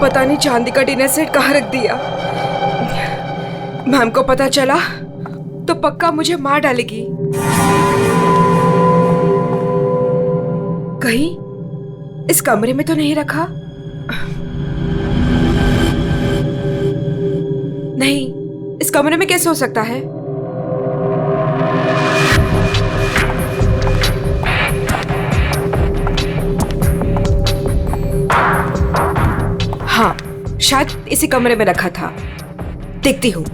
पता नहीं चांदी का डिनर सेट कहाँ रख दिया। मैम को पता चला तो पक्का मुझे मार डालेगी। कहीं इस कमरे में तो नहीं रखा? नहीं, इस कमरे में कैसे हो सकता है? हाँ, शायद इसी कमरे में रखा था। देखती हूँ।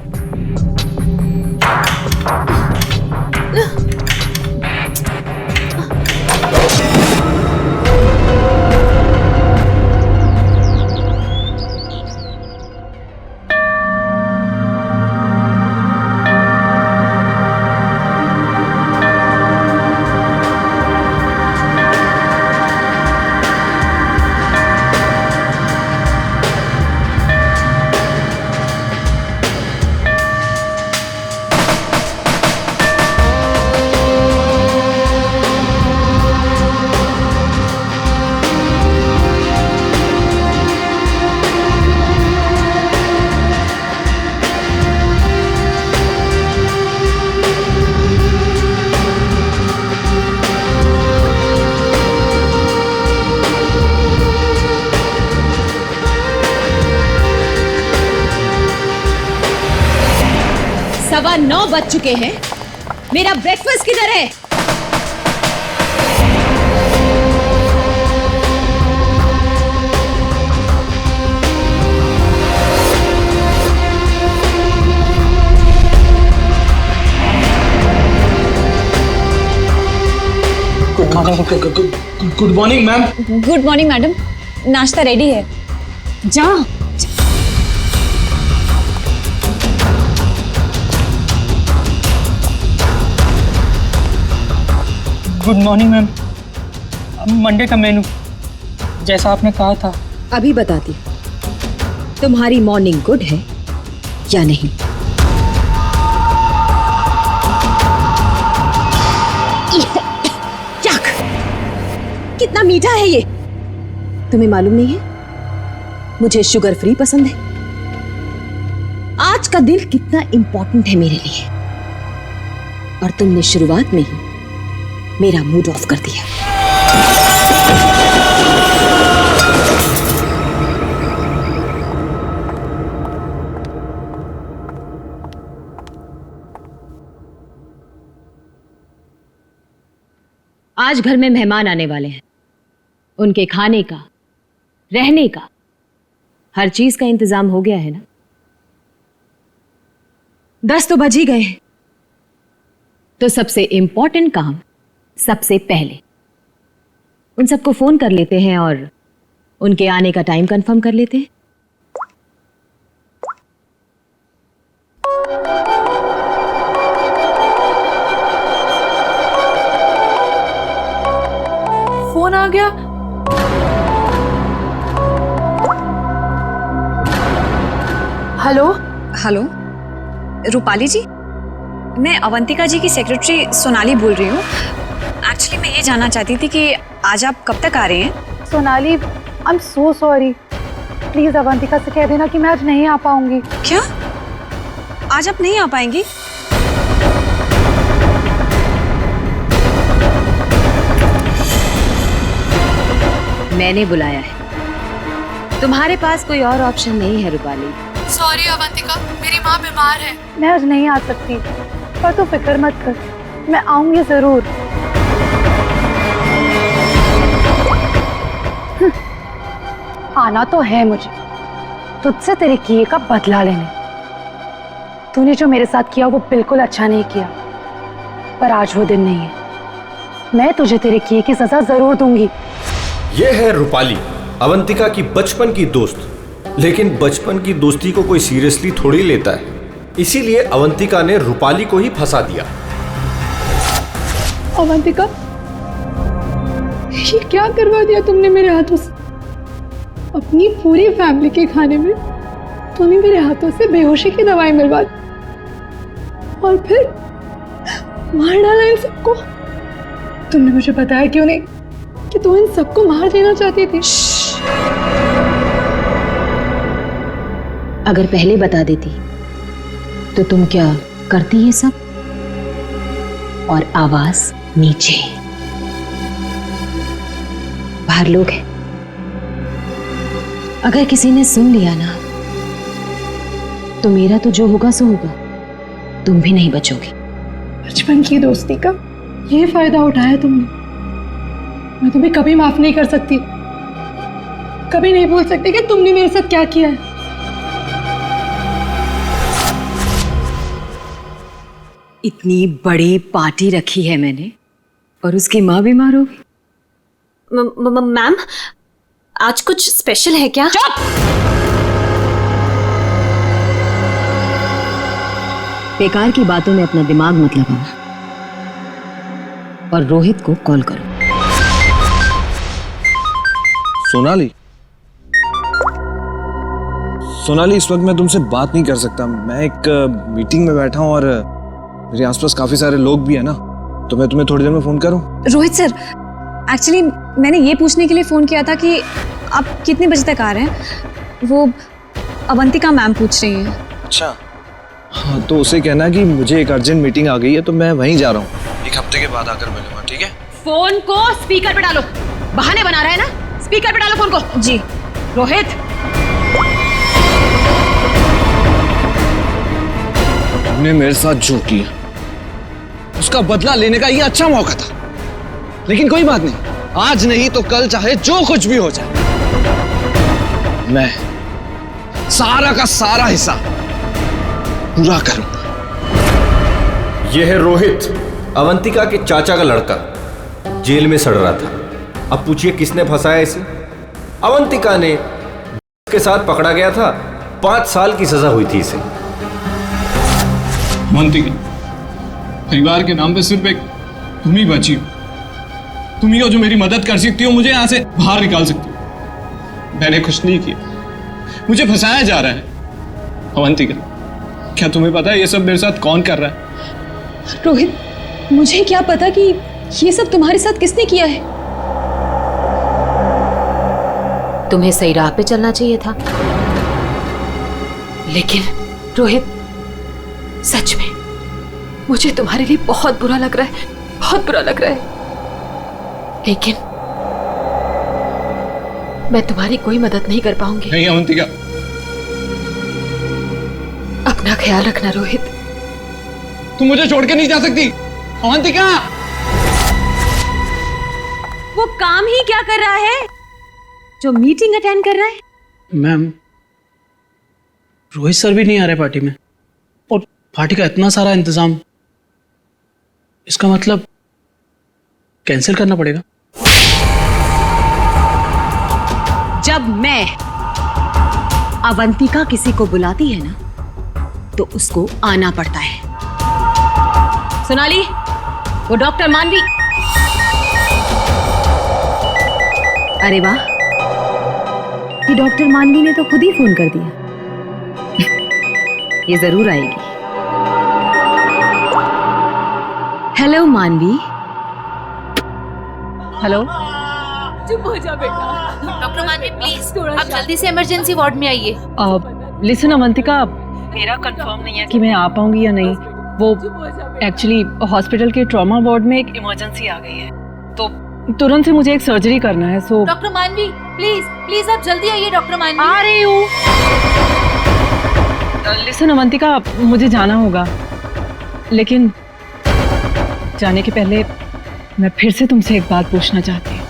सवा 9 बज चुके हैं। मेरा ब्रेकफास्ट किधर है? Good morning ma'am. Good morning madam, नाश्ता रेडी है। जा। Good morning ma'am. मंडे का मेनू जैसा आपने कहा था। अभी बताती तुम्हारी मॉर्निंग गुड है या नहीं। याक, कितना मीठा है ये। तुम्हें मालूम नहीं है मुझे शुगर फ्री पसंद है। आज का दिन कितना इंपॉर्टेंट है मेरे लिए, और तुमने शुरुआत में ही मेरा मूड ऑफ कर दिया। आज घर में मेहमान आने वाले हैं। उनके खाने का, रहने का, हर चीज का इंतजाम हो गया है ना? 10 तो बज ही गए हैं। तो सबसे इंपॉर्टेंट काम सबसे पहले उन सबको फोन कर लेते हैं और उनके आने का टाइम कंफर्म कर लेते हैं। फोन आ गया। हेलो हेलो, रूपाली जी, मैं अवंतिका जी की सेक्रेटरी सोनाली बोल रही हूँ। एक्चुअली मैं ये जानना चाहती थी कि आज आप कब तक आ रहे हैं? Sonali, I am so sorry. Please Avantika से कह देना कि मैं आज नहीं आ पाऊंगी। क्या? आज आप नहीं आ पाएंगी? मैंने बुलाया है, तुम्हारे पास कोई और ऑप्शन नहीं है रूपाली। सॉरी अवंतिका, मेरी माँ बीमार है। मैं आज नहीं आ सकती, पर तू फिक्र मत कर, मैं आऊंगी जरूर। आना तो है मुझे, तुझसे तेरे किए का बदला लेने। तूने जो मेरे साथ किया वो बिल्कुल अच्छा नहीं किया, पर आज वो दिन नहीं है। मैं तुझे तेरे किए की सजा जरूर दूंगी। ये है रूपाली, अवंतिका की बचपन की दोस्त। लेकिन बचपन की दोस्ती को कोई सीरियसली थोड़ी लेता है, इसीलिए अवंतिका ने रूपाली को ही फंसा दिया। अवंतिका, ये क्या करवा दिया तुमने मेरे हाथों से? अपनी पूरी फैमिली के खाने में तूने मेरे हाथों से बेहोशी की दवाई मिलवा दी, और फिर मार डाला इन सबको। तुमने मुझे बताया क्यों नहीं कि तू इन सबको मार देना चाहती थी? अगर पहले बता देती तो तुम क्या करती ये सब? और आवाज नीचे, बाहर लोग हैं, अगर किसी ने सुन लिया ना तो मेरा तो जो होगा सो होगा, तुम भी नहीं बचोगी। बचपन की दोस्ती का ये फायदा उठाया तुमने। मैं तुम्हें कभी माफ नहीं कर सकती, कभी नहीं भूल सकती कि तुमने मेरे साथ क्या किया है। इतनी बड़ी पार्टी रखी है मैंने और उसकी माँ बीमार हो गई। मैम, आज कुछ स्पेशल है क्या? बेकार की बातों में अपना दिमाग मत लगाओ और रोहित को कॉल करो। सोनाली, सोनाली, इस वक्त मैं तुमसे बात नहीं कर सकता। मैं एक मीटिंग में बैठा हूं और मेरे आसपास काफी सारे लोग भी हैं ना, तो मैं तुम्हें थोड़ी देर में फोन करूं? रोहित सर, एक्चुअली मैंने ये पूछने के लिए फोन किया था कि आप कितने बजे तक आ रहे हैं। वो अवंतिका मैम पूछ रही हैं। अच्छा, हाँ, तो उसे कहना कि मुझे एक अर्जेंट मीटिंग आ गई है, तो मैं वहीं जा रहा हूँ। एक हफ्ते के बाद आकर मिलूंगा, ठीक है? फोन को स्पीकर पे डालो। बहाने बना रहा है ना, स्पीकर पे डालो फोन को। जी। रोहित, तुमने मेरे साथ जो किया उसका बदला लेने का ये अच्छा मौका था, लेकिन कोई बात नहीं, आज नहीं तो कल चाहे जो कुछ भी हो जाए, मैं सारा का सारा हिस्सा पूरा करूंगा। यह है रोहित, अवंतिका के चाचा का लड़का, जेल में सड़ रहा था। अब पूछिए किसने फंसाया इसे? अवंतिका ने के साथ पकड़ा गया था, 5 साल की सजा हुई थी इसे। अवंतिका, परिवार के नाम पे सिर्फ एक तुम ही बची हो। तुम ही हो जो मेरी मदद कर सकती हो, मुझे यहां से बाहर निकाल सकती हो। मैंने कुछ नहीं किया, मुझे फंसाया जा रहा है। अवंतिका, क्या तुम्हें पता है ये सब मेरे साथ कौन कर रहा है? रोहित, मुझे क्या पता कि ये सब तुम्हारे साथ किसने किया है। तुम्हें सही राह पे चलना चाहिए था, लेकिन रोहित, सच में मुझे तुम्हारे लिए बहुत बुरा लग रहा है, बहुत बुरा लग रहा है, लेकिन मैं तुम्हारी कोई मदद नहीं कर पाऊंगी। नहीं अवंतिका, अपना ख्याल रखना रोहित। तुम मुझे छोड़ के नहीं जा सकती। अवंतिका, वो काम ही क्या कर रहा है जो मीटिंग अटेंड कर रहा है? मैम, रोहित सर भी नहीं आ रहे पार्टी में, और पार्टी का इतना सारा इंतजाम, इसका मतलब कैंसिल करना पड़ेगा। जब मैं अवंतिका किसी को बुलाती है ना तो उसको आना पड़ता है। सोनाली, वो डॉक्टर मानवी। अरे वाह, ये डॉक्टर मानवी ने तो खुद ही फोन कर दिया। ये जरूर आएगी। हेलो मानवी। हेलो। चुप हो जा बेटा। डॉक्टर मानवी प्लीज आप जल्दी से इमरजेंसी वार्ड में आइए। लिसन अवंतिका, मेरा कंफर्म नहीं है कि मैं आ पाऊंगी या नहीं। वो एक्चुअली हॉस्पिटल के ट्रॉमा वार्ड में एक इमरजेंसी आ गई है, तो तुरंत से मुझे एक सर्जरी करना है। सो डॉक्टर मानवी प्लीज प्लीज आप जल्दी आइए। डॉक्टर मानवी आ रही हूँ। लिसन अवंतिका, मुझे जाना होगा, लेकिन जाने के पहले मैं फिर से तुमसे एक बात पूछना चाहती हूँ।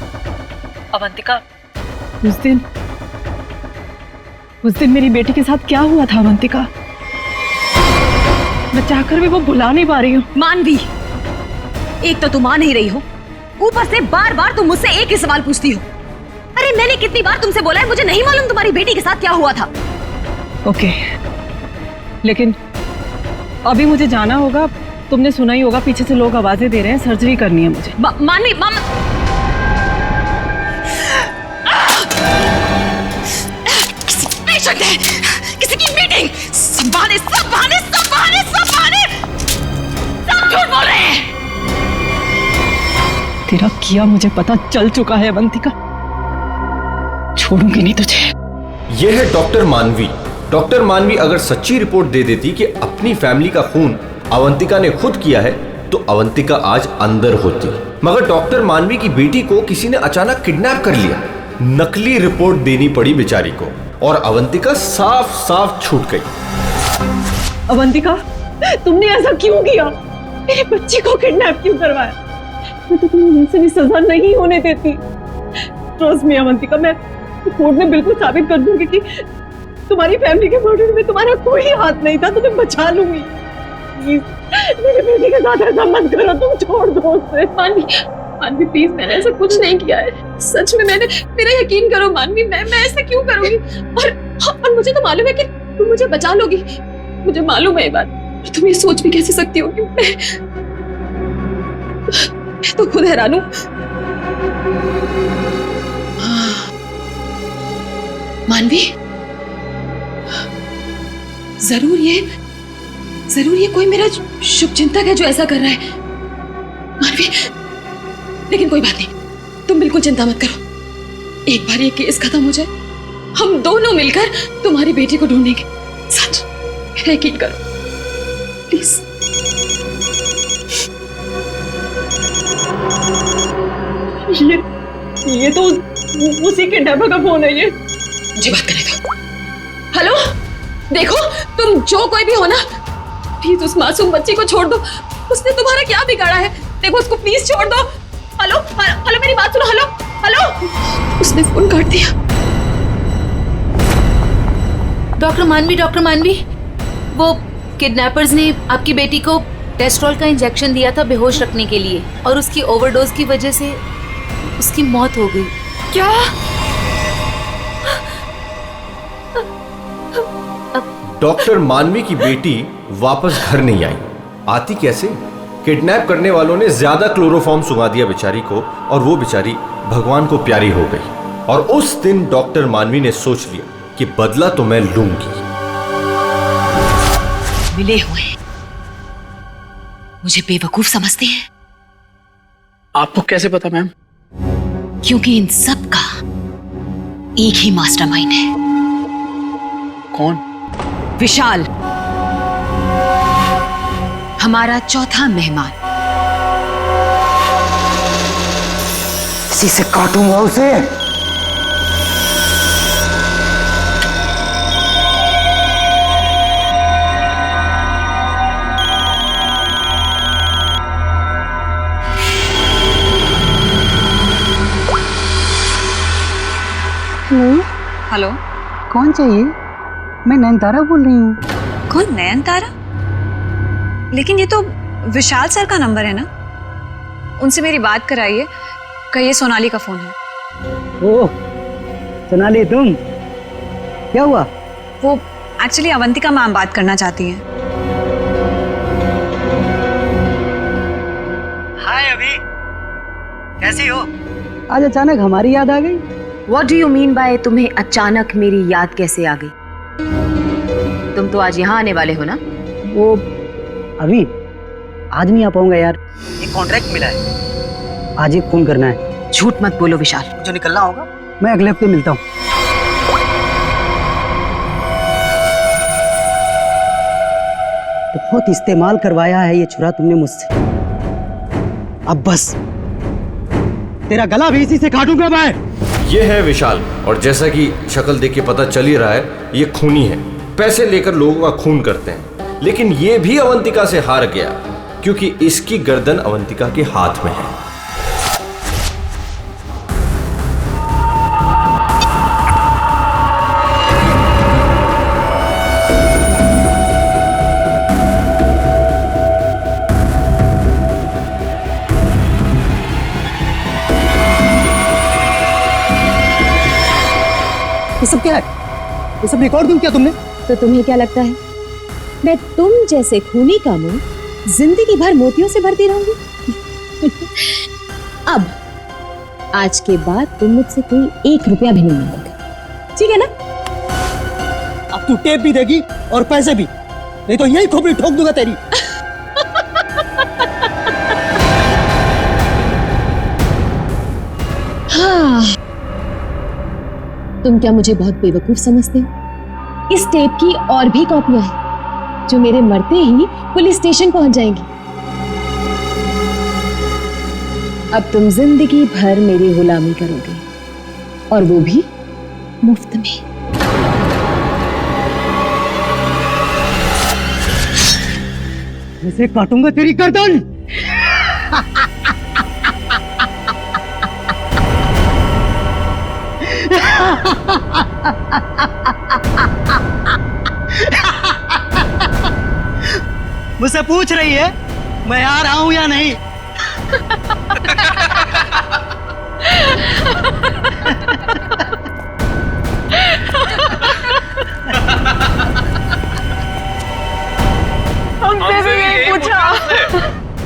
अवंतिका, उस दिन मेरी बेटी के साथ क्या हुआ था अवंतिका? मैं चाहकर भी वो भुला नहीं पा रही हूँ। मानवी, एक तो तुम आ नहीं रही हो, ऊपर से बार बार तुम मुझसे एक ही सवाल पूछती हो। अरे मैंने कितनी बार तुमसे बोला है, मुझे नहीं मालूम तुम्हारी बेटी के साथ क्या हुआ था। ओके, लेकिन अभी मुझे जाना होगा। तुमने सुना ही होगा, पीछे से लोग आवाजें दे रहे हैं, सर्जरी करनी है मुझे। मानवी, किसी पेशेंट है, किसी की मीटिंग, सब बहाने, सब बहाने, सब बहाने, सब बहाने, सब झूठ बोल रहे हैं। तेरा किया मुझे पता चल चुका है अवंतिका, छोड़ूंगी नहीं तुझे। यह है डॉक्टर मानवी। डॉक्टर मानवी अगर सच्ची रिपोर्ट दे देती कि अपनी फैमिली का खून अवंतिका ने खुद किया है तो अवंतिका आज अंदर होती। मगर डॉक्टर मानवी की बेटी को किसी ने अचानक किडनैप कर लिया। नकली रिपोर्ट देनी पड़ी बेचारी को और अवंतिका साफ साफ छूट गई। अवंतिका, तुमने ऐसा क्यों किया? मेरे बच्चे को किडनैप क्यों करवाया? मैं तो तुम्हें इनसे भी सजा नहीं होने देती। ट्रस्ट मी अवंतिका, मैं कोर्ट में बिल्कुल साबित कर दूंगी कि तुम्हारी फैमिली के मर्डर में तुम्हारा कोई हाथ नहीं था। तुम्हें बचा लूंगी। प्लीज मेरे बेटी के साथ ऐसा मत करो, तुम छोड़ दो उसे। मानवी प्लीज, मैंने ऐसा कुछ नहीं किया है। सच में मेरा यकीन करो मानवी, मैं ऐसा क्यों करूंगी? और मुझे तो मालूम है कि तुम मुझे बचा लोगी। मुझे मालूम है ये बात। तुम ये सोच भी कैसे सकती हो कि मैं तो खुद हैरान हूं। मानवी, जरूर ये कोई मेरा शुभचिंतक है जो ऐसा कर रहा है। मानवी, लेकिन कोई बात नहीं, तुम बिल्कुल चिंता मत करो। एक बार ये केस खत्म हो जाए, हम दोनों मिलकर तुम्हारी बेटी को ढूंढेंगे। सच, मेरा यकीन करो प्लीज। ये तो उसी किडनैपर का फोन है। ये मुझे बात करने दो। हेलो, देखो तुम जो कोई भी हो ना, प्लीज उस मासूम बच्ची को छोड़ दो। उसने तुम्हारा क्या बिगाड़ा है? देखो उसको प्लीज छोड़ दो। हेलो हेलो, मेरी बात सुनो। हेलो हेलो, उसने फोन काट दिया। डॉक्टर मानवी, वो किडनैपर्स ने आपकी बेटी को टेस्ट्रॉल का इंजेक्शन दिया था बेहोश रखने के लिए, और उसकी ओवरडोज की वजह से उसकी मौत हो गई। क्या? डॉक्टर मानवी की बेटी वापस घर नहीं आई। आती कैसे? किडनैप करने वालों ने ज्यादा क्लोरोफॉर्म सुंघा दिया बेचारी को और वो बेचारी भगवान को प्यारी हो गई। और उस दिन डॉक्टर मानवी ने सोच लिया कि बदला तो मैं लूंगी। मिले हुए मुझे बेवकूफ समझते हैं। आपको कैसे पता मैम? क्योंकि इन सब का एक ही मास्टरमाइंड है। कौन? विशाल, हमारा चौथा मेहमान। इसी से काटूंगा उसे। हेलो, कौन चाहिए? मैं नयनतारा बोल रही हूँ। कौन? नयनतारा? लेकिन ये तो विशाल सर का नंबर है ना। उनसे मेरी बात कराइए, कहिए सोनाली का फोन है। ओह सोनाली, तुम? क्या हुआ? वो एक्चुअली अवंतिका मैम बात करना चाहती हैं। हाय अभी, कैसी हो? आज अचानक हमारी याद आ गई। What do you mean by तुम्हें अचानक मेरी याद कैसे आ गई? तुम तो आज यहाँ आने वाले हो ना? वो अभी आज नहीं आ पाऊंगा यार, एक कॉन्ट्रैक्ट मिला है, आज एक फोन करना है। झूठ मत बोलो विशाल। जो निकलना होगा मैं अगले हफ्ते मिलता हूँ। बहुत इस्तेमाल करवाया है ये छुरा तुमने मुझसे, अब बस तेरा गला भी इसी से काटूंगा मैं। ये है विशाल, और जैसा कि शक्ल देख के पता चल ही रहा है, ये खूनी है। पैसे लेकर लोगों का खून करते हैं, लेकिन ये भी अवंतिका से हार गया क्योंकि इसकी गर्दन अवंतिका के हाथ में है। ये सब क्या है? ये सब रिकॉर्ड दूं क्या तुमने? तो तुम्हें क्या लगता है मैं तुम जैसे खूनी का मुंह जिंदगी भर मोतियों से भरती रहूंगी? अब आज के बाद तुम मुझसे कोई 1 रुपया भी नहीं मांगोगे, ठीक है ना? अब तू टेप भी देगी और पैसे भी, नहीं तो यही खोपड़ी ठोक दूंगा तेरी। हाँ, तुम क्या मुझे बहुत बेवकूफ समझते हो? इस टेप की और भी कॉपियां हैं जो मेरे मरते ही पुलिस स्टेशन पहुंच जाएंगी। अब तुम जिंदगी भर मेरी गुलामी करोगे, और वो भी मुफ्त में। ऐसे काटूंगा तेरी गर्दन। मुझसे पूछ रही है मैं आ रहा हूं या नहीं? हमसे भी यही पूछा।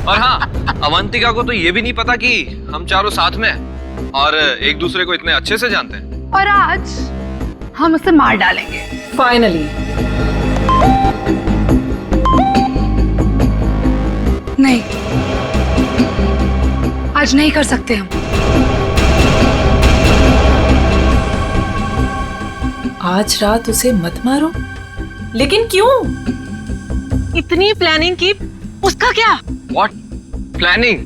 और हाँ, अवंतिका को तो ये भी नहीं पता कि हम चारों साथ में हैं और एक दूसरे को इतने अच्छे से जानते हैं। और आज हम उसे मार डालेंगे। फाइनली। नहीं, आज नहीं कर सकते हम। आज रात उसे मत मारो। लेकिन क्यों? इतनी प्लानिंग की, उसका क्या? What planning?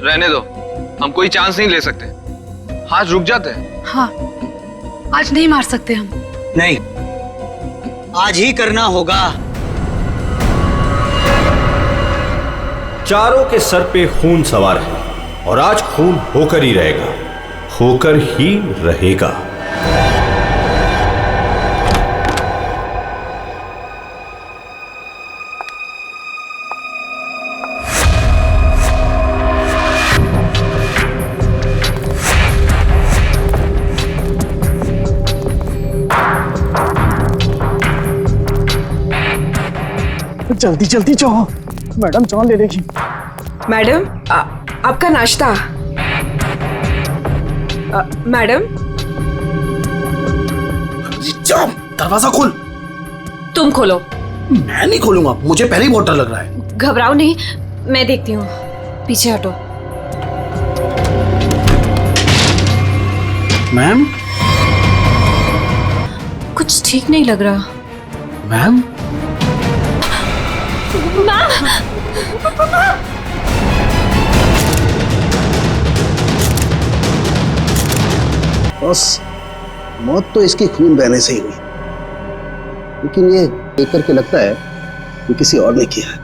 रहने दो, हम कोई चांस नहीं ले सकते। हाथ रुक जाते हैं। हाँ, आज नहीं मार सकते हम। नहीं, आज ही करना होगा। चारों के सर पे खून सवार है और आज खून होकर ही रहेगा, होकर ही रहेगा। जल्दी जल्दी जाओ, मैडम जान ले लेगी। मैडम, आपका नाश्ता। मैडम, जाओ, दरवाजा खोल। तुम खोलो। मैं नहीं खोलूंगा, मुझे पहले ही बहुत डर लग रहा है। घबराओ नहीं, मैं देखती हूँ। पीछे हटो। मैम, कुछ ठीक नहीं लग रहा। मैम, बस मौत तो इसकी खून बहने से ही हुई, लेकिन ये देख करके लगता है कि किसी और ने किया है।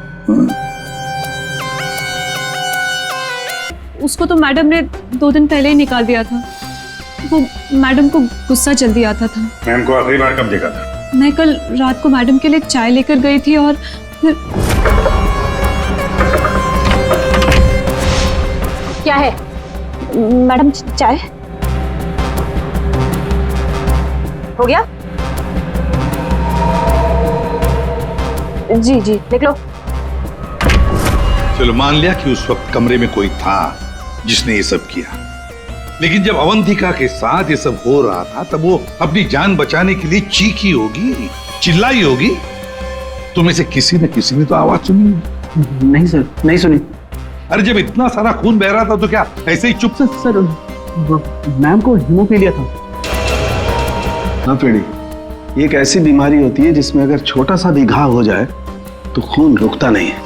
उसको तो मैडम ने 2 दिन पहले ही निकाल दिया था। वो मैडम को गुस्सा जल्दी आता था। मैम को आखिरी बार कब देखा था? मैं कल रात को मैडम के लिए चाय लेकर गई थी और फिर... क्या है मैडम? चाय हो गया? जी जी, देख लो। चलो मान लिया कि उस वक्त कमरे में कोई था जिसने ये सब किया, लेकिन जब अवंतिका के साथ ये सब हो रहा था तब वो अपनी जान बचाने के लिए चीखी होगी, चिल्लाई होगी। तुम्हें से किसी न किसी ने तो आवाज सुनी। नहीं सर, नहीं सुनी। अरे जब इतना सारा खून बह रहा था तो क्या ऐसे ही चुप से? सर, मैम को हीमोफीलिया था। हाँ पेड़ी, ये एक ऐसी बीमारी होती है जिसमें अगर छोटा सा भी घाव हो जाए तो खून रुकता नहीं है।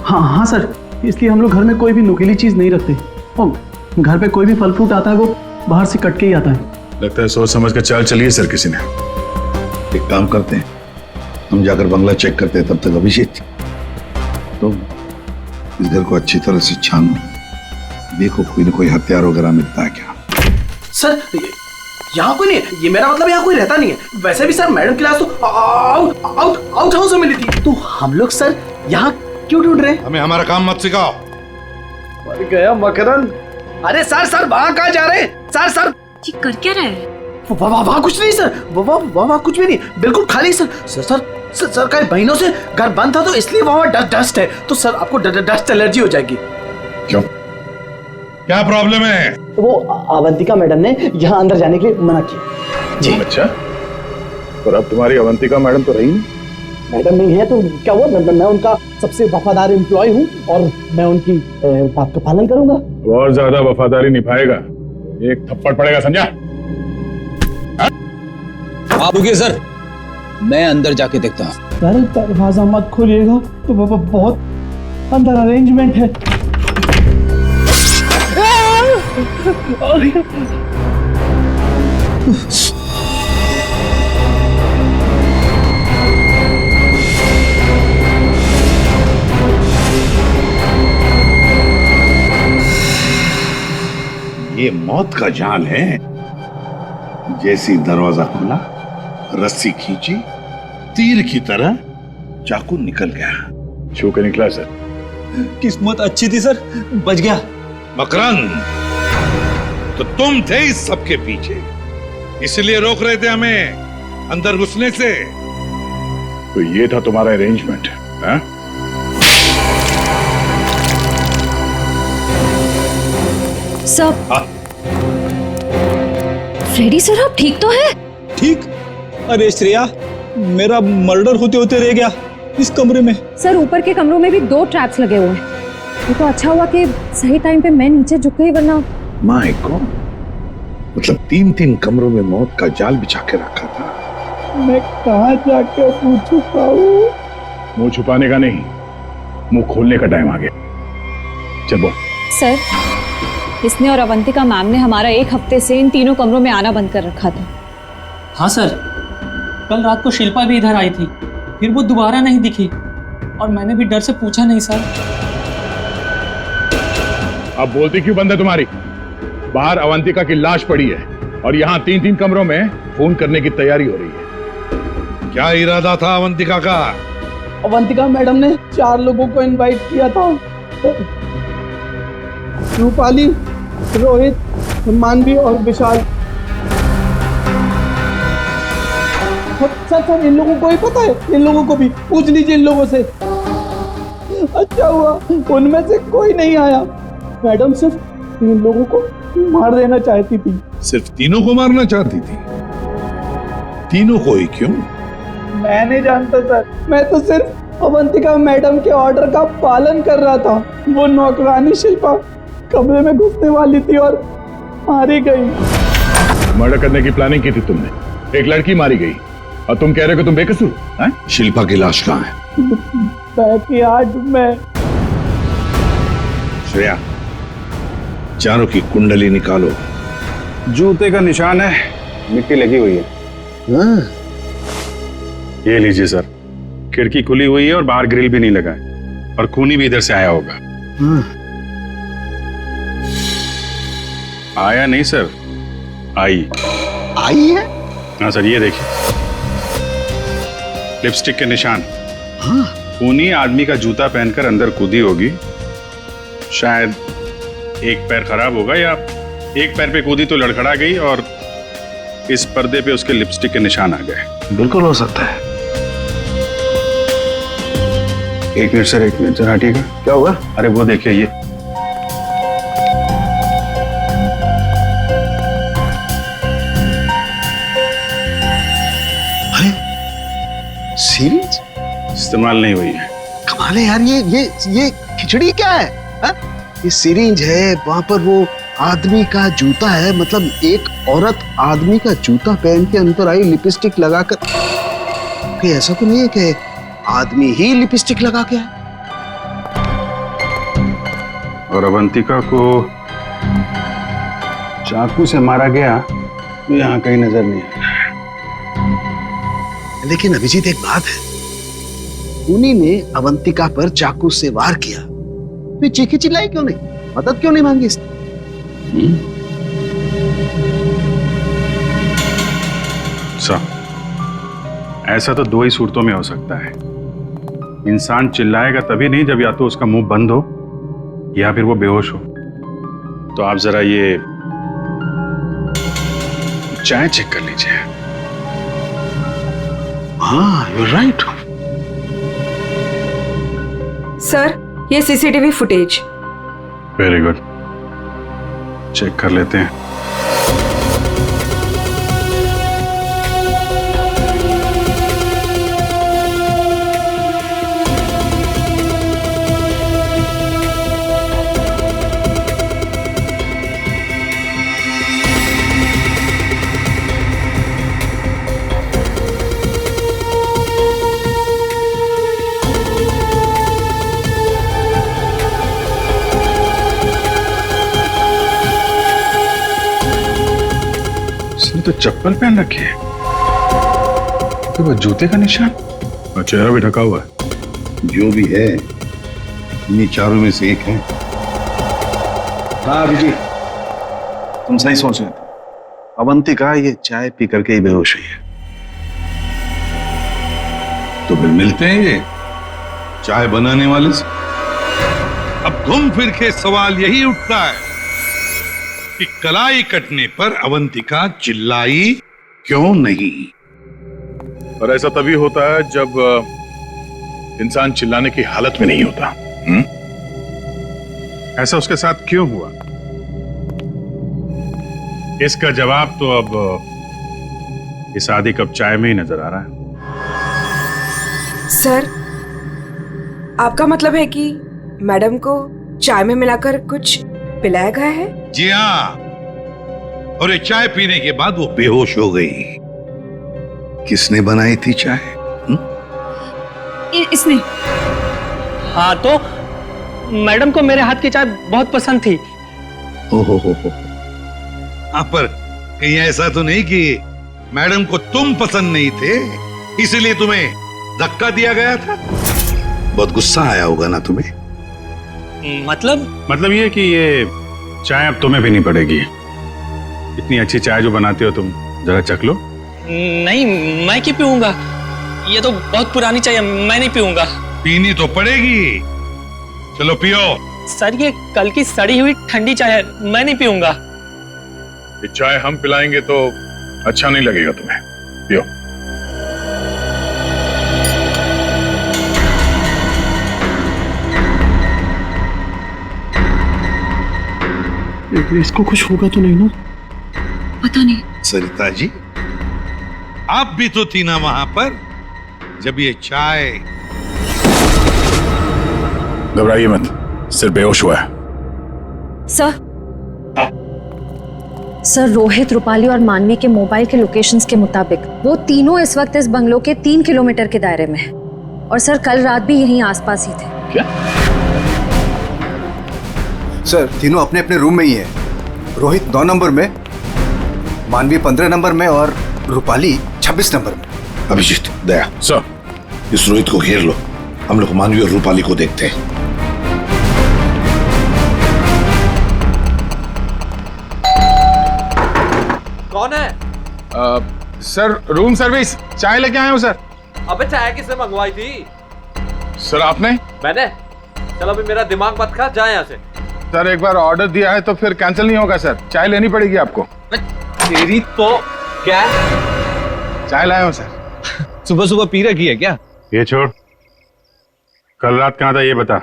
हाँ हाँ सर, इसलिए हम लोग घर में कोई भी नुकीली चीज नहीं रखते। और घर पे कोई भी फल फ्रूट आता है वो बाहर से कट के ही आता है। लगता है सोच समझ कर चाल चलिए सर किसी ने। एक काम करते हैं, हम जाकर बंगला चेक करते हैं, तब तक अभिषेक तो इस घर को अच्छी तरह से छानो, देखो कोई न कोई हथियार वगैरह मिलता है क्या। सर यहाँ कोई नहीं है, ये मेरा मतलब यहाँ कोई रहता नहीं है। वैसे भी सर मैडम की लाश तो आउट हाउस में मिली थी, तो हम लोग सर यहाँ क्यों ढूंढ रहे हैं? हमें हमारा काम मत सिखाओ। मर गया मकरंद। अरे सर वहाँ कहाँ जा रहे हैं? सर ये कर क्या रहे हैं? वहाँ कुछ नहीं सर, वहाँ कुछ भी नहीं, बिल्कुल खाली सर। सर कई महीनों से घर बंद था तो इसलिए वहाँ डस्ट है, तो सर आपको डस्ट एलर्जी हो जाएगी। क्यों, क्या प्रॉब्लम है? वो अवंतिका मैडम ने यहाँ अंदर जाने के लिए मना किया जी। अच्छा, और अब तुम्हारी अवंतिका मैडम तो रही नहीं? मैडम नहीं है तो क्या हुआ, मैं उनका सबसे वफादार एम्प्लॉय हूँ और मैं उनकी बात का पालन करूंगा। और ज्यादा वफादारी निभाएगा, एक थप्पड़ पड़ेगा, समझा? आप रुकिए सर, मैं अंदर जाके देखता हूँ। यार दरवाजा मत खोलिएगा, तो बाबा बहुत अंदर अरेंजमेंट है। ये मौत का जाल है। जैसी दरवाजा खुला, रस्सी खींची, तीर की तरह चाकू निकल गया। छू के निकला सर। किस्मत अच्छी थी सर, बच गया। मकरंद, तो तुम थे इस सब के पीछे, इसलिए रोक रहे थे हमें अंदर घुसने से। तो ये था तुम्हारा अरेंजमेंट, हाँ? सर, फ्रेडी सर आप ठीक तो है? ठीक? अरे श्रेया, मेरा मर्डर होते होते रह गया इस कमरे में। सर ऊपर के कमरों में भी 2 ट्रैप्स लगे हुए हैं। ये तो अच्छा हुआ कि सही टाइम पे मैं नीचे झुक गई, वरना माय गॉड, मतलब 3-3 कमरों में मौत का जाल बिछा के रखा था। मैं कहाँ जाके मुंह छुपाऊं? मुंह छुपाने का नहीं, मुंह खोलने का टाइम आ गया। चल बोल। सर, इसने और अवंतिका मैम ने हमारा 1 हफ्ते से इन तीनों कमरों में आना बंद कर रखा था। हाँ सर, कल रात को शिल्पा भी इधर आई थी, फिर वो दोबारा नहीं दिखी और मैंने भी डर से पूछा नहीं सर। अब बोलती क्यों बंद है तुम्हारी? बाहर अवंतिका की लाश पड़ी है और यहाँ 3-3 कमरों में फोन करने की तैयारी हो रही है। क्या इरादा था अवंतिका का? अवंतिका मैडम ने 4 लोगों को इनवाइट किया था। रूपाली, रोहित, मानवी और विशाल। सर इन लोगों को ही पता है, इन लोगों को भी पूछ लीजिए इन लोगों से। अच्छा हुआ उनमें से कोई नहीं आया। मैडम सिर्फ इन लोगों को मार देना चाहती थी। सिर्फ तीनों को मारना चाहती थी? तीनों को ही क्यों? मैं नहीं जानता सर, मैं तो सिर्फ अवंतिका मैडम के ऑर्डर का पालन कर रहा था। वो नौकरानी शिल्पा कमरे में घुसने वाली थी और मारी गई। मर्डर करने की प्लानिंग की थी तुमने, एक लड़की मारी गई और तुम कह रहे हो कि तुम बेकसूर हैं? शिल्पा की लाश कहाँ है? बैकयार्ड में। श्रेया, चारों की कुंडली निकालो। जूते का निशान है, मिट्टी लगी हुई है। ये लीजिए सर, खिड़की खुली हुई है और बाहर ग्रिल भी नहीं लगा है और खूनी भी इधर से आया होगा। आया नहीं सर, आई है? हाँ सर, ये देखिए लिपस्टिक के निशान। खूनी आदमी का जूता पहनकर अंदर कूदी होगी। शायद एक पैर खराब होगा या एक पैर पे कूदी तो लड़खड़ा गई और इस पर्दे पे उसके लिपस्टिक के निशान आ गए। बिल्कुल हो सकता है। एक मिनट सर, एक मिनट सर, हटिएगा। क्या हुआ? अरे वो देखिए, ये सीरीज इस्तेमाल नहीं हुई है। कमाल है यार, ये खिचड़ी क्या है? हा? ये सिरिंज है, वहां पर वो आदमी का जूता है। मतलब एक औरत आदमी का जूता पहन के अंदर आई लिपस्टिक लगाकर। कहीं ऐसा तो नहीं है कि आदमी ही लिपस्टिक लगा के आए? और अवंतिका को चाकू से मारा गया तो यहाँ कहीं नजर नहीं आया। लेकिन अभिजीत एक बात है, उन्हीं ने अवंतिका पर चाकू से वार किया, तो चीखी चिल्लाई क्यों नहीं? मदद क्यों नहीं मांगी इसने? ऐसा तो 2 ही सूरतों में हो सकता है। इंसान चिल्लाएगा तभी नहीं जब या तो उसका मुंह बंद हो या फिर वो बेहोश हो। तो आप जरा ये चाय चेक कर लीजिए। हाँ, you're right. सर, ये CCTV footage. Very good, check कर लेते हैं। तो चप्पल पहन रखी है, तो वो जूते का निशान और चेहरा भी ढका हुआ है। जो भी है इन्हीं चारों में से एक है। हाँ अभिजीत, तुम सही सोच रहे थे। अवंतिका ये चाय पी करके ही बेहोश हुई है। तो फिर मिलते हैं ये चाय बनाने वाले से। अब घूम फिर के सवाल यही उठता है कि कलाई कटने पर अवंतिका चिल्लाई क्यों नहीं? और ऐसा तभी होता है जब इंसान चिल्लाने की हालत में नहीं होता। ऐसा उसके साथ क्यों हुआ? इसका जवाब तो अब इस आधी कप चाय में ही नजर आ रहा है। सर, आपका मतलब है कि मैडम को चाय में मिलाकर कुछ पिलाया गया है? जी हाँ, और ये चाय पीने के बाद वो बेहोश हो गई। किसने बनाई थी चाय? इसने। हाँ तो मैडम को मेरे हाथ की चाय बहुत पसंद थी। हो। हाँ, पर कहीं ऐसा तो नहीं कि मैडम को तुम पसंद नहीं थे इसलिए तुम्हें धक्का दिया गया था? बहुत गुस्सा आया होगा ना तुम्हें? मतलब ये कि ये चाय अब तुम्हें पीनी पड़ेगी। इतनी अच्छी चाय जो बनाते हो तुम, जरा चख लो। नहीं, मैं क्यों पीऊंगा? ये तो बहुत पुरानी चाय है, मैं नहीं पीऊंगा। पीनी तो पड़ेगी, चलो पियो। सर ये कल की सड़ी हुई ठंडी चाय है, मैं नहीं पीऊंगा। ये चाय हम पिलाएंगे तो अच्छा नहीं लगेगा तुम्हें, पियो। इसको कुछ होगा तो नहीं ना? पता नहीं। सरिता जी, आप भी तो थी ना वहां पर जब ये चाय। घबराइए मत, सिर्फ बेहोश हुआ है। सर, रोहित, रूपाली और मानवी के मोबाइल के लोकेशंस के मुताबिक वो तीनों इस वक्त इस बंगलो के 3 किलोमीटर के दायरे में है। और सर कल रात भी यहीं आसपास ही थे। क्या? सर, तीनों अपने अपने रूम में ही है। रोहित 9 नंबर में, मानवी 15 नंबर में और रूपाली 26 नंबर में। अभिजीत, दया सर, इस रोहित को घेर लो, हम लोग मानवी और रूपाली को देखते हैं। कौन है? सर, रूम सर्विस, चाय लेके आए हो सर। अबे चाय किसने मंगवाई थी? सर आपने? मैंने? चलो अभी मेरा दिमाग मत खा, जा यहाँ से। सर एक बार ऑर्डर दिया है तो फिर कैंसिल नहीं होगा सर, चाय लेनी पड़ेगी आपको। तेरी तो क्या? चाय लाया हूँ सर। सुबह सुबह पी रखी है क्या? ये छोड़, कल रात कहाँ था ये बता।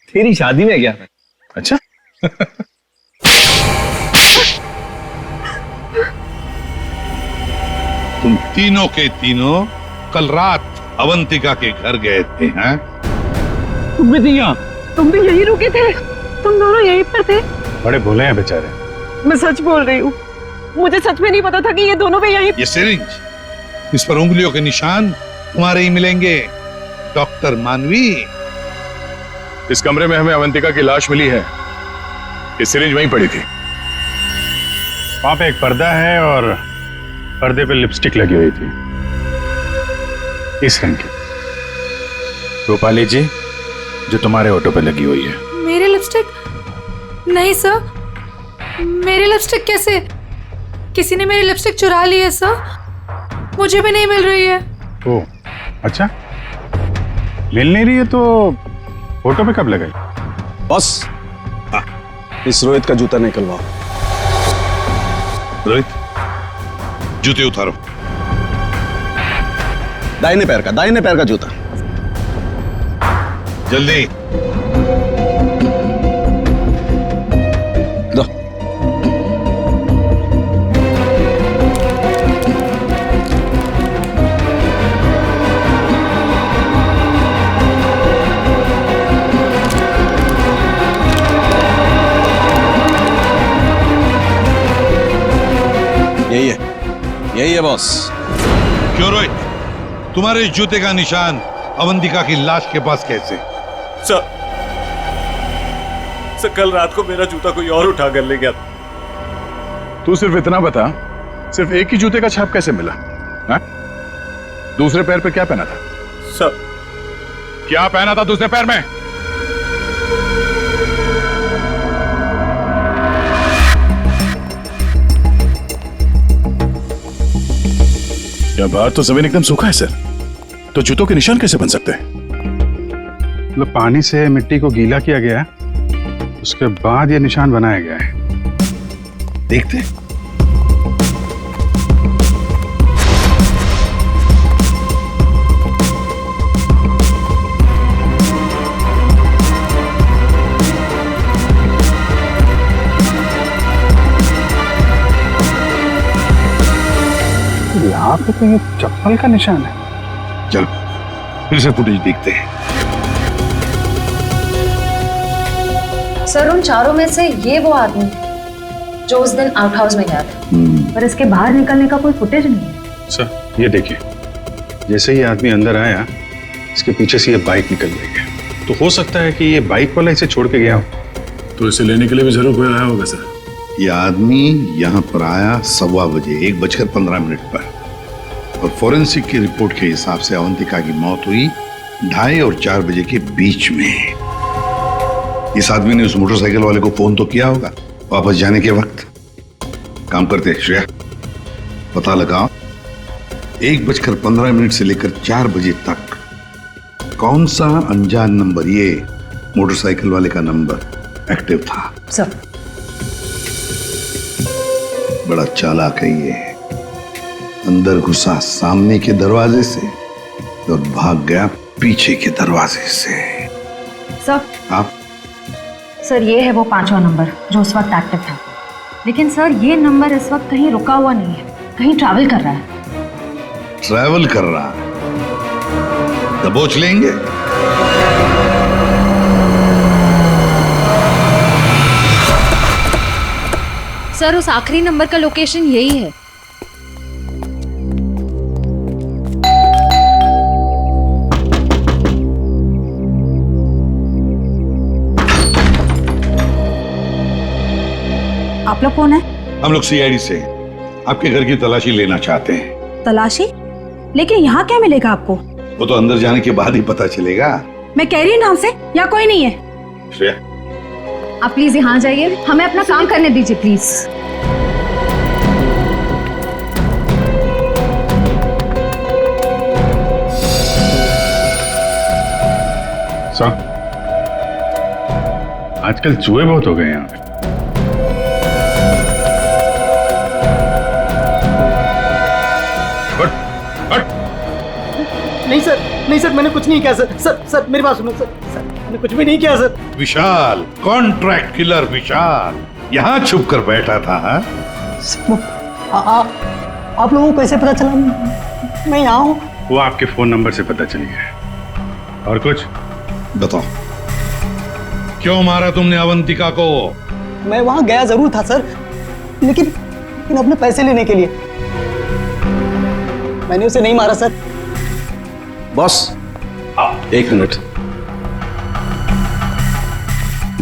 तेरी शादी में गया था। अच्छा। तुम तीनों के तीनों कल रात अवंतिका के घर गए थे, हैं? तुम भी थी यहाँ? तुम भी यही रुके थे? तुम दोनों यहीं पर थे? बड़े भोले हैं बेचारे। मैं सच बोल रही हूँ, मुझे सच में नहीं पता था कि ये दोनों भी यहीं। ये सिरिंज, इस पर उंगलियों के निशान तुम्हारे ही मिलेंगे। डॉक्टर मानवी, इस कमरे में हमें अवंतिका की लाश मिली है। ये सिरिंज वहीं पड़ी थी। वहां पे एक पर्दा है और पर्दे पे लिपस्टिक लगी हुई थी, इस रंग की। रूपाली जी, जो तुम्हारे ऑटो पे लगी हुई है। मेरी लिपस्टिक? नहीं सर, मेरी लिपस्टिक कैसे? किसी ने मेरी लिपस्टिक चुरा ली है सर, मुझे भी नहीं मिल रही है। ओह, अच्छा, मिल नहीं रही है तो फोटो पे कब लगाई? बॉस, इस रोहित का जूता निकलवाओ। रोहित, जूते उतारो। दाहिने पैर का जूता। जल्दी। दो। यही है बॉस। क्यों रोहित, तुम्हारे जूते का निशान अवंतिका की लाश के पास कैसे? सर, कल रात को मेरा जूता कोई और उठा कर ले गया। तू सिर्फ इतना बता, सिर्फ एक ही जूते का छाप कैसे मिला? हाँ? दूसरे पैर पे क्या पहना था? सर, क्या पहना था दूसरे पैर में? क्या बाहर तो जमीन एकदम सूखा है सर, तो जूतों के निशान कैसे बन सकते हैं? मतलब पानी से मिट्टी को गीला किया गया है, उसके बाद ये निशान बनाया गया है। देखते हैं। यहाँ पे तो ये चप्पल का निशान है। चलो फिर से फुटेज देखते हैं। सर, उन चारों में से ये वो आदमी जो उस दिन आउट हाउस में गया था, पर इसके बाहर निकलने का कोई फुटेज नहीं है। सर ये देखिए, जैसे ही आदमी अंदर आया, इसके पीछे से ये बाइक निकल गई है। तो हो सकता है कि ये बाइक वाला इसे छोड़ के गया हो। तो इसे लेने के लिए भी जरूर कोई आया होगा सर। ये आदमी यहाँ पर आया 1:15 बजे, 1:15 पर, और फोरेंसिक की रिपोर्ट के हिसाब से अवंतिका की मौत हुई 2:30 और 4 बजे के बीच में। इस आदमी ने उस मोटरसाइकिल वाले को फोन तो किया होगा वापस जाने के वक्त। काम करते श्रेया, पता लगाओ 1:15 से लेकर 4 बजे तक कौन सा अनजान नंबर, ये मोटरसाइकिल वाले का नंबर एक्टिव था। सर, बड़ा चालाक है ये। अंदर घुसा सामने के दरवाजे से और भाग गया पीछे के दरवाजे से। सर, आप सर ये है वो 5वां नंबर जो उस वक्त एक्टिव था, लेकिन सर ये नंबर इस वक्त कहीं रुका हुआ नहीं है, कहीं ट्रैवल कर रहा है। ट्रैवल कर रहा है? दबोच लेंगे। सर उस आखिरी नंबर का लोकेशन यही है। आप लोग कौन है? हम लोग सीआईडी से आपके घर की तलाशी लेना चाहते हैं। तलाशी? लेकिन यहाँ क्या मिलेगा आपको? वो तो अंदर जाने के बाद ही पता चलेगा। मैं कह रही हूँ ना हमसे, यहाँ कोई नहीं है। श्रेया, आप प्लीज यहाँ जाइए, हमें अपना काम करने दीजिए प्लीज। सर, आजकल चूहे बहुत हो गए यहाँ पे। नहीं सर, मैंने कुछ नहीं किया सर। सर मेरी बात सुनो सर, मैंने कुछ भी नहीं किया सर। विशाल, कॉन्ट्रैक्ट किलर विशाल, यहाँ छुप कर बैठा था। हाँ? आप लोगों को कैसे पता चला मैं यहाँ हूँ? वो आपके फोन नंबर से पता चल गया। और कुछ बताओ, क्यों मारा तुमने अवंतिका को? मैं वहां गया जरूर था सर, लेकिन अपने पैसे लेने के लिए। मैंने उसे नहीं मारा सर। Boss, 1 minute.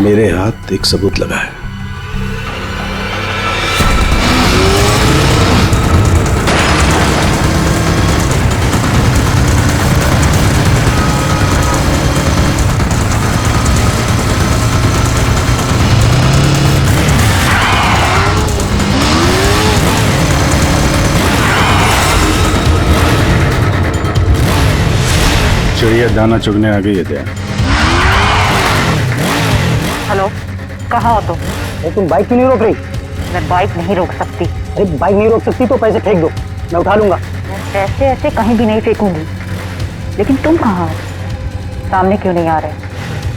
मेरे हाथ एक सबूत लगा है। चिड़िया दाना चुगने आ गई है क्या? हेलो, कहाँ हो तुम? तुम बाइक क्यों नहीं रोक रही? मैं बाइक नहीं रोक सकती। अरे बाइक नहीं रोक सकती तो पैसे फेंक दो, मैं उठा लूंगा। मैं पैसे ऐसे कहीं भी नहीं फेंकूंगी। लेकिन तुम कहाँ हो? सामने क्यों नहीं आ रहे?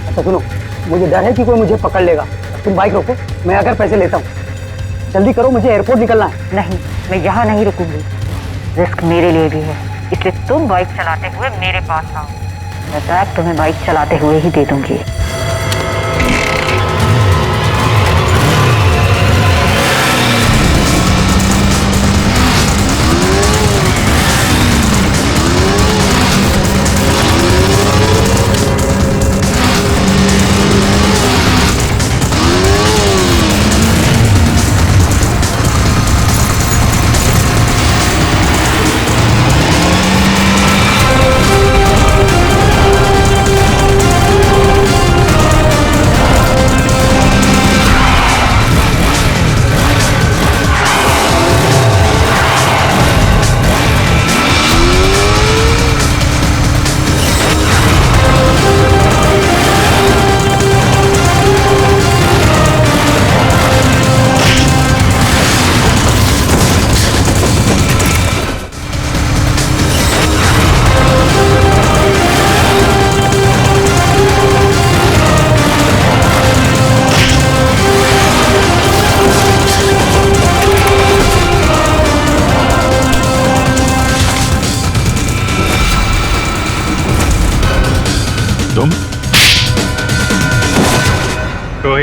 अच्छा सुनो, मुझे डर है कि कोई मुझे पकड़ लेगा। तुम बाइक रोको, मैं आकर पैसे लेता हूँ। जल्दी करो, मुझे एयरपोर्ट निकलना है। नहीं, मैं यहाँ नहीं रुकूंगी। रिस्क मेरे लिए भी है, इसलिए तुम बाइक चलाते हुए मेरे पास आओ। मैं बैग तुम्हें बाइक चलाते हुए ही दे दूंगी।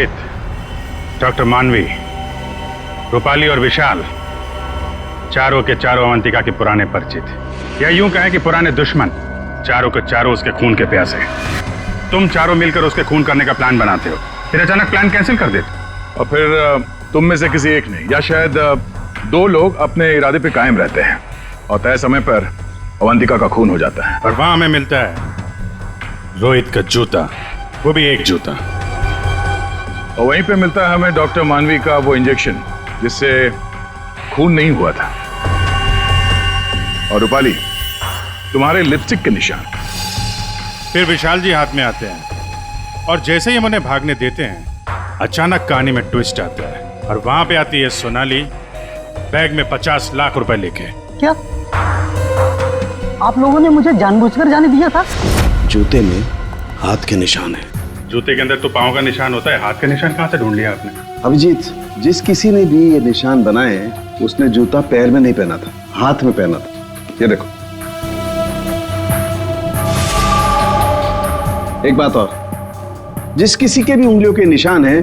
रोहित, डॉक्टर मानवी, रूपाली और विशाल चारों के चारों अवंतिका के पुराने परिचित, या यूं कहें कि पुराने दुश्मन। चारों के चारों उसके खून के प्यासे। तुम चारों मिलकर उसके खून करने का प्लान बनाते हो, फिर अचानक प्लान कैंसिल कर देते हो। और फिर तुम में से किसी एक ने या शायद दो लोग अपने इरादे पे कायम रहते हैं और तय समय पर अवंतिका का खून हो जाता है। और वहां हमें मिलता है रोहित का जूता, वो भी एक जूता। और वहीं पे मिलता है हमें डॉक्टर मानवी का वो इंजेक्शन जिससे खून नहीं हुआ था। और रूपाली, तुम्हारे लिपस्टिक के निशान। फिर विशाल जी हाथ में आते हैं और जैसे ही हम उन्हें भागने देते हैं अचानक कहानी में ट्विस्ट आता है और वहां पे आती है सोनाली बैग में 50 लाख रुपए लेके। क्या आप लोगों ने मुझे जानबूझकर जाने दिया था? जूते में हाथ के निशान है। जूते के अंदर तो पांव का निशान होता है, हाथ का निशान कहां से ढूंढ लिया आपने? अभिजीत, जिस किसी ने भी ये निशान बनाए हैं उसने जूता पैर में नहीं पहना था, हाथ में पहना था। ये देखो। एक बात और, जिस किसी के भी उंगलियों के निशान है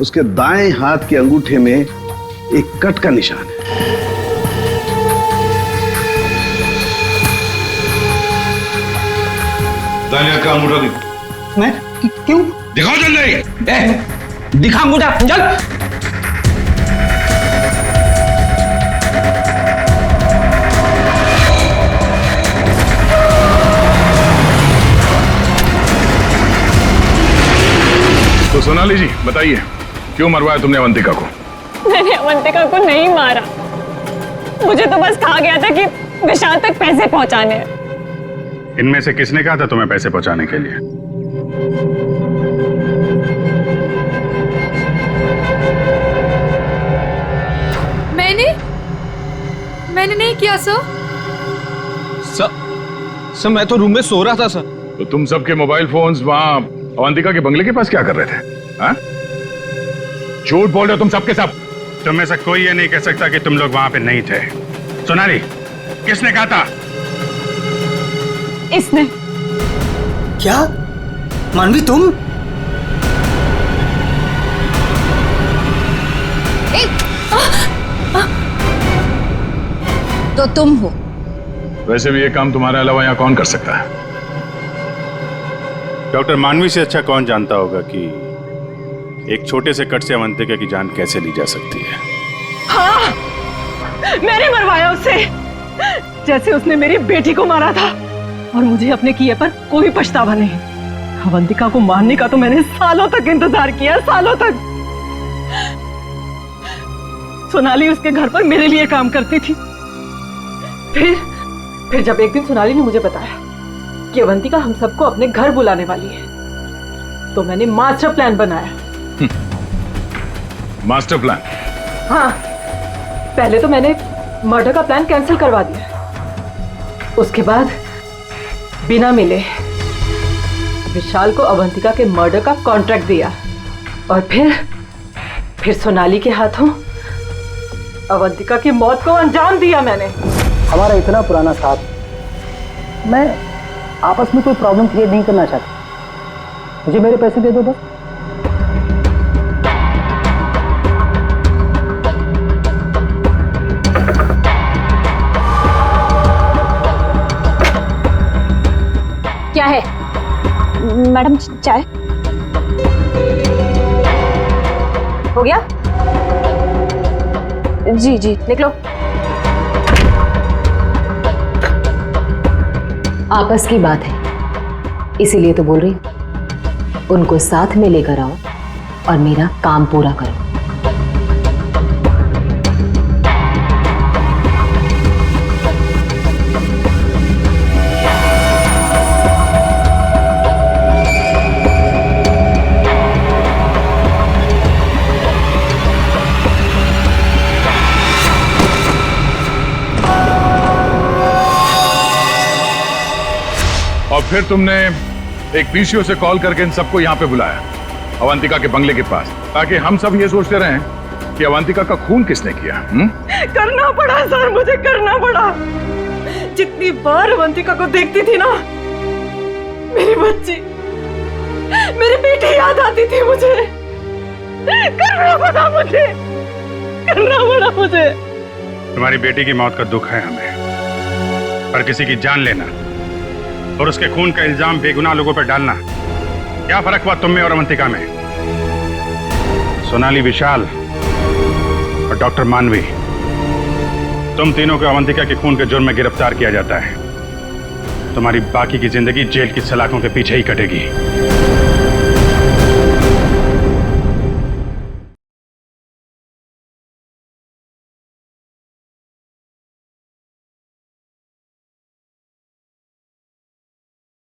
उसके दाएं हाथ के अंगूठे में एक कट का निशान है। दाएं हाथ का अंगूठा दिखा। मैं क्यों? दिखाओ जल्दी। दिखा अंगूठा, चल। तो सोनाली जी बताइए, क्यों मरवाया तुमने अवंतिका को? मैंने अवंतिका को नहीं मारा, मुझे तो बस कहा गया था कि विशाल तक पैसे पहुंचाने हैं। इनमें से किसने कहा था तुम्हें पैसे पहुंचाने के लिए? मैंने नहीं किया सर। सर मैं तो रूम में सो रहा था सर। तो तुम सबके मोबाइल फोन्स वहां अवंतिका के बंगले के पास क्या कर रहे थे? हाँ? झूठ बोल रहे हो तुम सबके सब। तुम में से कोई ये नहीं कह सकता कि तुम लोग वहां पे नहीं थे। सोनाली, किसने कहा था? इसने। क्या मानवी तुम? तो तुम हो। वैसे भी ये काम तुम्हारे अलावा यहाँ कौन कर सकता है? डॉक्टर मानवी से अच्छा कौन जानता होगा कि एक छोटे से कट से अवंतिका की जान कैसे ली जा सकती है। हाँ, मैंने मरवाया उसे, जैसे उसने मेरी बेटी को मारा था। और मुझे अपने किए पर कोई पछतावा नहीं। अवंतिका को मारने का तो मैंने सालों तक इंतजार किया, सालों तक। सोनाली उसके घर पर मेरे लिए काम करती थी। फिर जब एक दिन सोनाली ने मुझे बताया कि अवंतिका हम सबको अपने घर बुलाने वाली है, तो मैंने मास्टर प्लान बनाया। Master plan? हाँ, पहले तो मैंने मर्डर का प्लान कैंसिल करवा दिया। उसके बाद बिना मिले विशाल को अवंतिका के मर्डर का कॉन्ट्रैक्ट दिया और फिर सोनाली के हाथों अवंतिका की मौत को अंजाम दिया मैंने। हमारा इतना पुराना साथ, मैं आपस में कोई प्रॉब्लम क्रिएट नहीं करना चाहता। मुझे मेरे पैसे दे दो बस। क्या है? मैडम चाय हो गया? जी जी, निकलो। आपस की बात है, इसीलिए तो बोल रही हूं। उनको साथ में लेकर आओ और मेरा काम पूरा करो। और फिर तुमने एक पीसीओ से कॉल करके इन सबको यहाँ पे बुलाया, अवंतिका के बंगले के पास, ताकि हम सब ये सोचते रहें कि अवंतिका का खून किसने किया। करना पड़ा सर, मुझे करना पड़ा। जितनी बार अवंतिका को देखती थी ना, मेरी बच्ची, मेरी बेटी याद आती थी मुझे। करना पड़ा मुझे, करना पड़ा मुझे। तुम्हारी बेटी की मौत का दुख है हमें, पर किसी की जान लेना और उसके खून का इल्जाम बेगुनाह लोगों पर डालना, क्या फर्क हुआ तुम में और अवंतिका में? सोनाली, विशाल और डॉक्टर मानवी, तुम तीनों को अवंतिका के खून के जुर्म में गिरफ्तार किया जाता है। तुम्हारी बाकी की जिंदगी जेल की सलाखों के पीछे ही कटेगी।